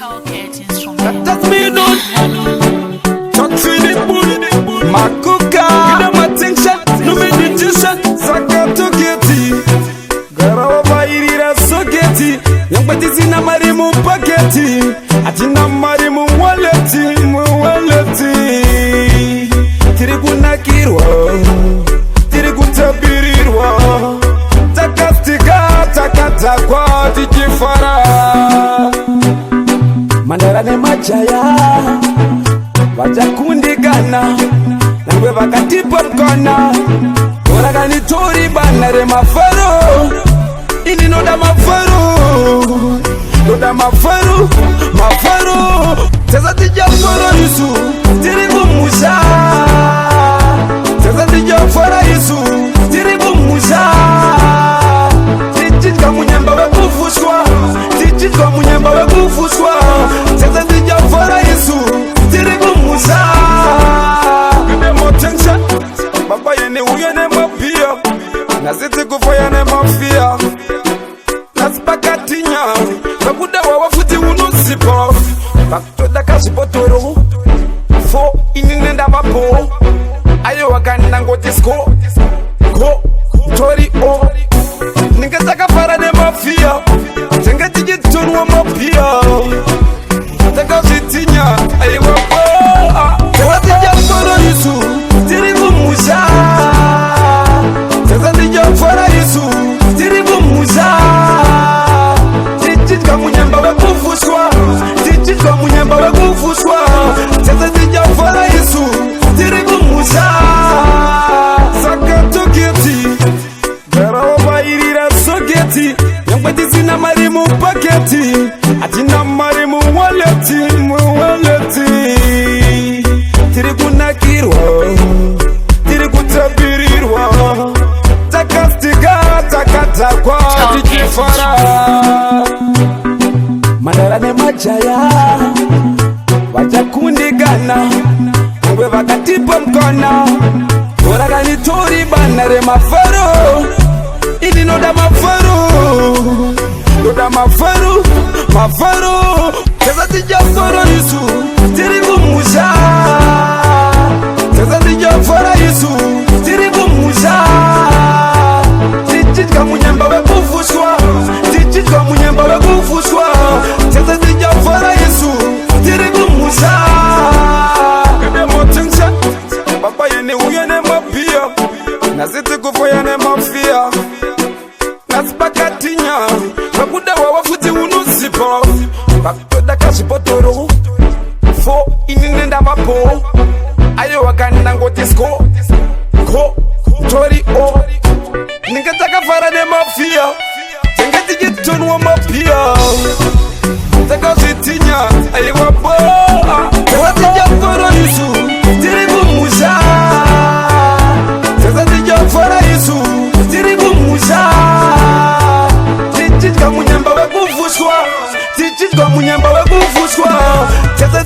That's me done. Touch with it, bull. Makuka. Give them attention. No meditation. Sakato geti. Gara over irira so geti. Young betty zina marimu paketi. Atina marimu waleti. Tiriguna kirwa. Tiriguta birirwa. Takastika. Takatakwa. Tikifara. Mandara ne machaya vajakundigana nangwe vakatipa mkona oragani tori banare mafaro ini noda mafaro teza tijafara Yesu tiribu musha teza tijafara Yesu tiribu musha tichika munyamba wekufushwa tichika munyamba wekufushwa teza tijafara Yesu tiribu musha give them attention baba yene uyene mapia naziti kufaya ne mafia nasipakatinya bakuda wawafuti unusipo baktoda kashipotoro fo ininenda vapo ayo wakanda ngotisko go tori o ningetaka fara ne mafia tengetijitunu mapia takazitinya ayo wapo tewatijafara Yesu tiribu musha tezatijafara Yesu tiribu musha tichitka munyamba wekufushwa tichitka munyamba wekufushwa tezatijafara Yesu tiribu musha sakato geti gara oba irira so geti yombeti zina marimu paketi atina marimu waleti tiriguna kirwa tiriguta birirwa takastika takatakwa tikifara mandara ne machaya vajakundigana ngwe vakatipa mkona oragani tori banare mafaro ini noda mafaro teza tijafara Yesu tiribu musha teza tijafara Yesu tiribu musha tichitka munyamba wekufushwa tichitka munyamba wekufushwa teza tijafara Yesu tiribu musha give them attention baba yene uyene mapia naziti kufaya ne mafia nasipakatinya bakuda wawafuti unusipo baktoda kashipotoro fo ininenda vapo ayo wakanda ngotisko go tori o ningetaka fara ne mafia tengetijitunu mapia takazitinya ayo wapo tewatijafara Yesu tiribu musha tezatijafara Yesu tiribu musha tichitka munyamba wekufushwa tichitka munyamba wekufushwa teza